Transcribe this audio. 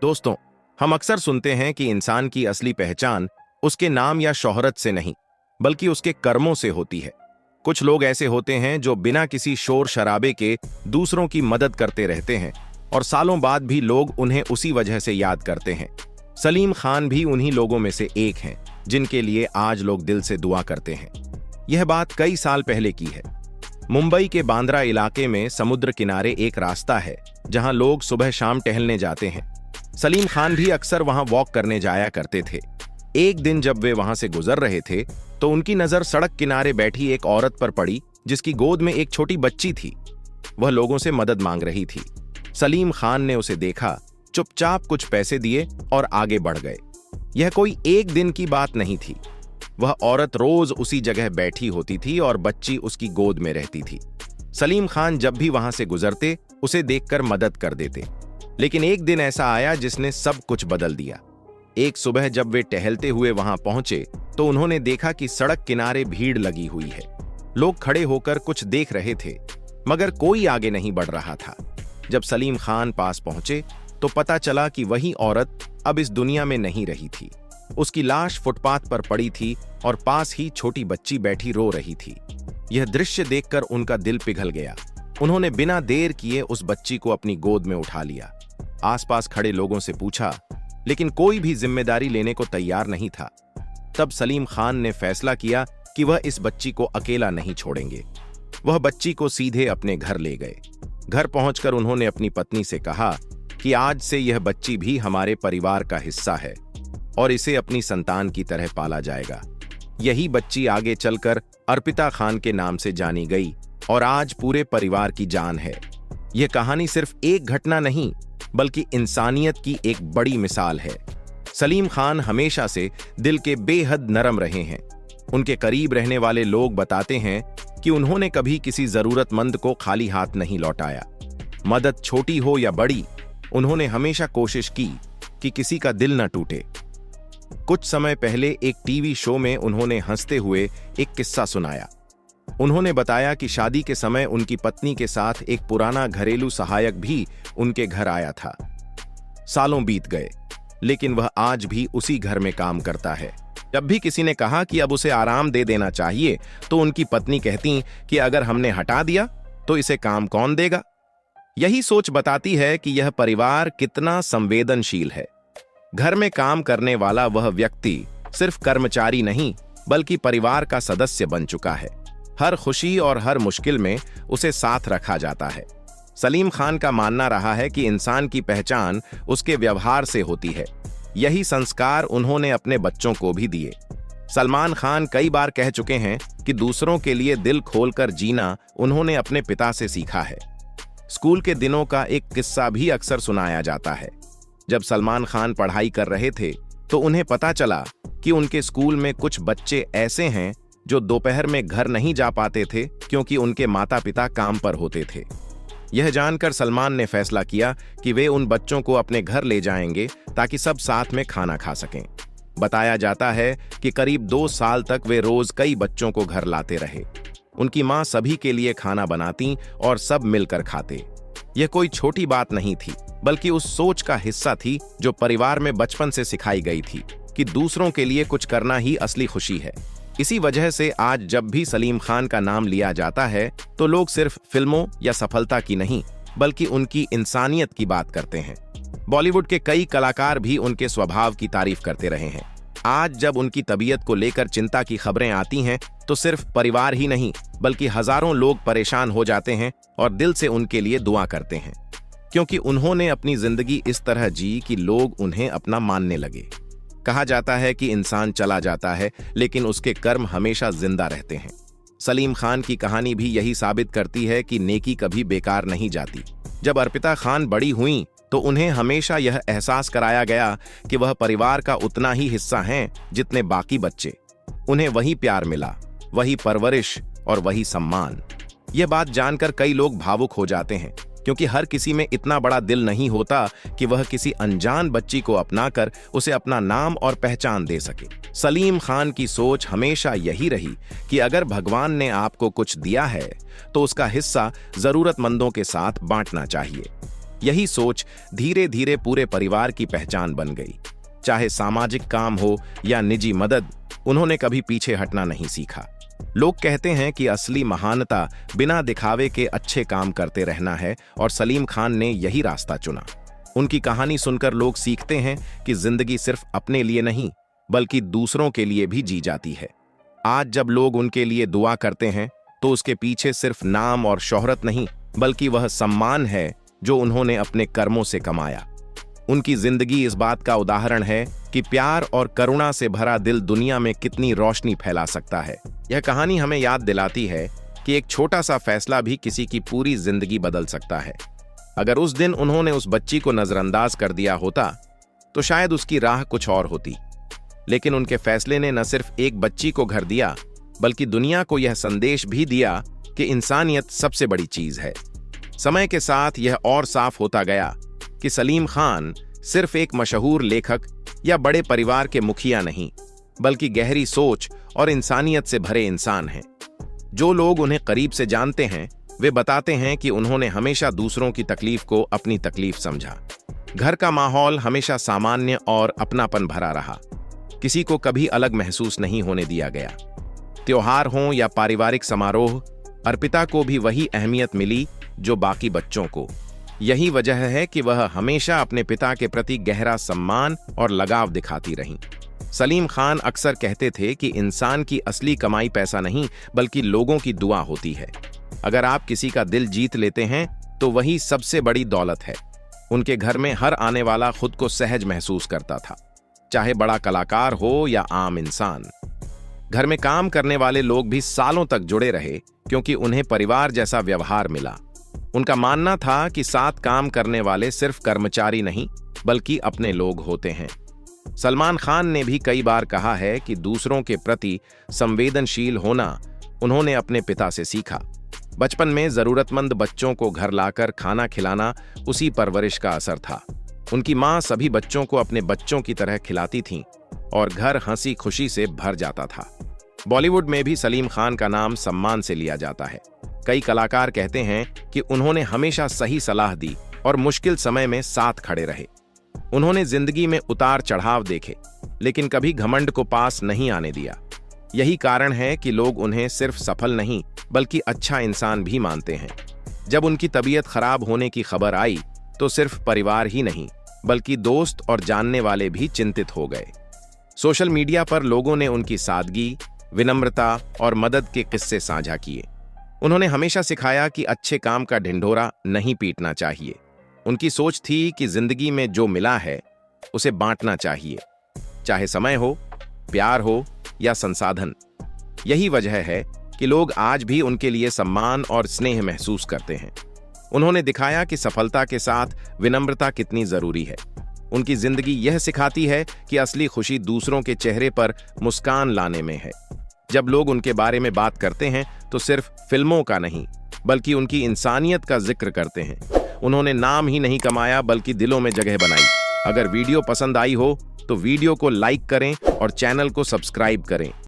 दोस्तों, हम अक्सर सुनते हैं कि इंसान की असली पहचान उसके नाम या शोहरत से नहीं, बल्कि उसके कर्मों से होती है। कुछ लोग ऐसे होते हैं जो बिना किसी शोर शराबे के दूसरों की मदद करते रहते हैं और सालों बाद भी लोग उन्हें उसी वजह से याद करते हैं। सलीम खान भी उन्हीं लोगों में से एक हैं, जिनके लिए आज लोग दिल से दुआ करते हैं। यह बात कई साल पहले की है। मुंबई के बांद्रा इलाके में समुद्र किनारे एक रास्ता है जहां लोग सुबह शाम टहलने जाते हैं। सलीम खान भी अक्सर वहां वॉक करने जाया करते थे। एक दिन जब वे वहां से गुजर रहे थे तो उनकी नजर सड़क किनारे बैठी एक औरत पर पड़ी, जिसकी गोद में एक छोटी बच्ची थी। वह लोगों से मदद मांग रही थी। सलीम खान ने उसे देखा, चुपचाप कुछ पैसे दिए और आगे बढ़ गए। यह कोई एक दिन की बात नहीं थी। वह औरत रोज उसी जगह बैठी होती थी और बच्ची उसकी गोद में रहती थी। सलीम खान जब भी वहां से गुजरते उसे देखकर मदद कर देते। लेकिन एक दिन ऐसा आया जिसने सब कुछ बदल दिया। एक सुबह जब वे टहलते हुए वहां पहुंचे तो उन्होंने देखा कि सड़क किनारे भीड़ लगी हुई है। लोग खड़े होकर कुछ देख रहे थे, मगर कोई आगे नहीं बढ़ रहा था। जब सलीम खान पास पहुंचे तो पता चला कि वही औरत अब इस दुनिया में नहीं रही थी। उसकी लाश फुटपाथ पर पड़ी थी और पास ही छोटी बच्ची बैठी रो रही थी। यह दृश्य देखकर उनका दिल पिघल गया। उन्होंने बिना देर किए उस बच्ची को अपनी गोद में उठा लिया। आसपास खड़े लोगों से पूछा, लेकिन कोई भी जिम्मेदारी लेने को तैयार नहीं था। तब सलीम खान ने फैसला किया कि वह इस बच्ची को अकेला नहीं छोड़ेंगे। वह बच्ची को सीधे अपने घर ले गए। घर पहुंचकर उन्होंने अपनी पत्नी से कहा कि आज से यह बच्ची भी हमारे परिवार का हिस्सा है और इसे अपनी संतान की तरह पाला जाएगा। यही बच्ची आगे चलकर अर्पिता खान के नाम से जानी गई और आज पूरे परिवार की जान है। यह कहानी सिर्फ एक घटना नहीं, बल्कि इंसानियत की एक बड़ी मिसाल है। सलीम खान हमेशा से दिल के बेहद नरम रहे हैं। उनके करीब रहने वाले लोग बताते हैं कि उन्होंने कभी किसी जरूरतमंद को खाली हाथ नहीं लौटाया। मदद छोटी हो या बड़ी, उन्होंने हमेशा कोशिश की कि किसी का दिल न टूटे। कुछ समय पहले एक टीवी शो में उन्होंने हंसते हुए एक किस्सा सुनाया। उन्होंने बताया कि शादी के समय उनकी पत्नी के साथ एक पुराना घरेलू सहायक भी उनके घर आया था। सालों बीत गए, लेकिन वह आज भी उसी घर में काम करता है। जब भी किसी ने कहा कि अब उसे आराम दे देना चाहिए, तो उनकी पत्नी कहती कि अगर हमने हटा दिया तो इसे काम कौन देगा। यही सोच बताती है कि यह परिवार कितना संवेदनशील है। घर में काम करने वाला वह व्यक्ति सिर्फ कर्मचारी नहीं, बल्कि परिवार का सदस्य बन चुका है। हर खुशी और हर मुश्किल में उसे साथ रखा जाता है। सलीम खान का मानना रहा है कि इंसान की पहचान उसके व्यवहार से होती है। यही संस्कार उन्होंने अपने बच्चों को भी दिए। सलमान खान कई बार कह चुके हैं कि दूसरों के लिए दिल खोलकर जीना उन्होंने अपने पिता से सीखा है। स्कूल के दिनों का एक किस्सा भी अक्सर सुनाया जाता है। जब सलमान खान पढ़ाई कर रहे थे तो उन्हें पता चला कि उनके स्कूल में कुछ बच्चे ऐसे हैं जो दोपहर में घर नहीं जा पाते थे क्योंकि उनके माता पिता काम पर होते थे। यह जानकर सलमान ने फैसला किया कि वे उन बच्चों को अपने घर ले जाएंगे ताकि सब साथ में खाना खा सकें। बताया जाता है कि करीब 2 साल तक वे रोज कई बच्चों को घर लाते रहे। उनकी मां सभी के लिए खाना बनाती और सब मिलकर खाते। यह कोई छोटी बात नहीं थी, बल्कि उस सोच का हिस्सा थी जो परिवार में बचपन से सिखाई गई थी कि दूसरों के लिए कुछ करना ही असली खुशी है। इसी वजह से आज जब भी सलीम खान का नाम लिया जाता है तो लोग सिर्फ फिल्मों या सफलता की नहीं, बल्कि उनकी इंसानियत की बात करते हैं। बॉलीवुड के कई कलाकार भी उनके स्वभाव की तारीफ करते रहे हैं। आज जब उनकी तबीयत को लेकर चिंता की खबरें आती हैं तो सिर्फ परिवार ही नहीं, बल्कि हजारों लोग परेशान हो जाते हैं और दिल से उनके लिए दुआ करते हैं, क्योंकि उन्होंने अपनी जिंदगी इस तरह जी कि लोग उन्हें अपना मानने लगे। कहा जाता है कि इंसान चला जाता है, लेकिन उसके कर्म हमेशा जिंदा रहते हैं। सलीम खान की कहानी भी यही साबित करती है कि नेकी कभी बेकार नहीं जाती। जब अर्पिता खान बड़ी हुईं तो उन्हें हमेशा यह एहसास कराया गया कि वह परिवार का उतना ही हिस्सा हैं जितने बाकी बच्चे। उन्हें वही प्यार मिला, वही परवरिश और वही सम्मान। यह बात जानकर कई लोग भावुक हो जाते हैं, क्योंकि हर किसी में इतना बड़ा दिल नहीं होता कि वह किसी अनजान बच्ची को अपनाकर उसे अपना नाम और पहचान दे सके। सलीम खान की सोच हमेशा यही रही कि अगर भगवान ने आपको कुछ दिया है तो उसका हिस्सा जरूरतमंदों के साथ बांटना चाहिए। यही सोच धीरे धीरे पूरे परिवार की पहचान बन गई। चाहे सामाजिक काम हो या निजी मदद, उन्होंने कभी पीछे हटना नहीं सीखा। लोग कहते हैं कि असली महानता बिना दिखावे के अच्छे काम करते रहना है, और सलीम खान ने यही रास्ता चुना। उनकी कहानी सुनकर लोग सीखते हैं कि जिंदगी सिर्फ अपने लिए नहीं बल्कि दूसरों के लिए भी जी जाती है। आज जब लोग उनके लिए दुआ करते हैं तो उसके पीछे सिर्फ नाम और शोहरत नहीं बल्कि वह सम्मान है जो उन्होंने अपने कर्मों से कमाया। उनकी जिंदगी इस बात का उदाहरण है कि प्यार और करुणा से भरा दिल दुनिया में कितनी रोशनी फैला सकता है। यह कहानी हमें याद दिलाती है कि एक छोटा सा फैसला भी किसी की पूरी जिंदगी बदल सकता है। अगर उस दिन उन्होंने उस बच्ची को नजरअंदाज कर दिया होता तो शायद उसकी राह कुछ और होती, लेकिन उनके फैसले ने न सिर्फ एक बच्ची को घर दिया बल्कि दुनिया को यह संदेश भी दिया कि इंसानियत सबसे बड़ी चीज है। समय के साथ यह और साफ होता गया कि सलीम खान सिर्फ एक मशहूर लेखक या बड़े परिवार के मुखिया नहीं बल्कि गहरी सोच और इंसानियत से भरे इंसान हैं। जो लोग उन्हें करीब से जानते हैं वे बताते हैं कि उन्होंने हमेशा दूसरों की तकलीफ को अपनी तकलीफ समझा। घर का माहौल हमेशा सामान्य और अपनापन भरा रहा। किसी को कभी अलग महसूस नहीं होने दिया गया। त्योहार हों या पारिवारिक समारोह, अर्पिता को भी वही अहमियत मिली जो बाकी बच्चों को। यही वजह है कि वह हमेशा अपने पिता के प्रति गहरा सम्मान और लगाव दिखाती रहीं। सलीम खान अक्सर कहते थे कि इंसान की असली कमाई पैसा नहीं बल्कि लोगों की दुआ होती है। अगर आप किसी का दिल जीत लेते हैं तो वही सबसे बड़ी दौलत है। उनके घर में हर आने वाला खुद को सहज महसूस करता था, चाहे बड़ा कलाकार हो या आम इंसान। घर में काम करने वाले लोग भी सालों तक जुड़े रहे क्योंकि उन्हें परिवार जैसा व्यवहार मिला। उनका मानना था कि साथ काम करने वाले सिर्फ कर्मचारी नहीं बल्कि अपने लोग होते हैं। सलमान खान ने भी कई बार कहा है कि दूसरों के प्रति संवेदनशील होना उन्होंने अपने पिता से सीखा। बचपन में जरूरतमंद बच्चों को घर लाकर खाना खिलाना उसी परवरिश का असर था। उनकी मां सभी बच्चों को अपने बच्चों की तरह खिलाती थीं और घर हंसी खुशी से भर जाता था। बॉलीवुड में भी सलीम खान का नाम सम्मान से लिया जाता है। कई कलाकार कहते हैं कि उन्होंने हमेशा सही सलाह दी और मुश्किल समय में साथ खड़े रहे। उन्होंने जिंदगी में उतार चढ़ाव देखे लेकिन कभी घमंड को पास नहीं आने दिया। यही कारण है कि लोग उन्हें सिर्फ सफल नहीं बल्कि अच्छा इंसान भी मानते हैं। जब उनकी तबीयत खराब होने की खबर आई तो सिर्फ परिवार ही नहीं बल्कि दोस्त और जानने वाले भी चिंतित हो गए। सोशल मीडिया पर लोगों ने उनकी सादगी, विनम्रता और मदद के किस्से साझा किए। उन्होंने हमेशा सिखाया कि अच्छे काम का ढिंढोरा नहीं पीटना चाहिए। उनकी सोच थी कि जिंदगी में जो मिला है उसे बांटना चाहिए, चाहे समय हो, प्यार हो या संसाधन। यही वजह है कि लोग आज भी उनके लिए सम्मान और स्नेह महसूस करते हैं। उन्होंने दिखाया कि सफलता के साथ विनम्रता कितनी जरूरी है। उनकी जिंदगी यह सिखाती है कि असली खुशी दूसरों के चेहरे पर मुस्कान लाने में है। जब लोग उनके बारे में बात करते हैं तो सिर्फ फिल्मों का नहीं बल्कि उनकी इंसानियत का जिक्र करते हैं। उन्होंने नाम ही नहीं कमाया बल्कि दिलों में जगह बनाई। अगर वीडियो पसंद आई हो तो वीडियो को लाइक करें और चैनल को सब्सक्राइब करें।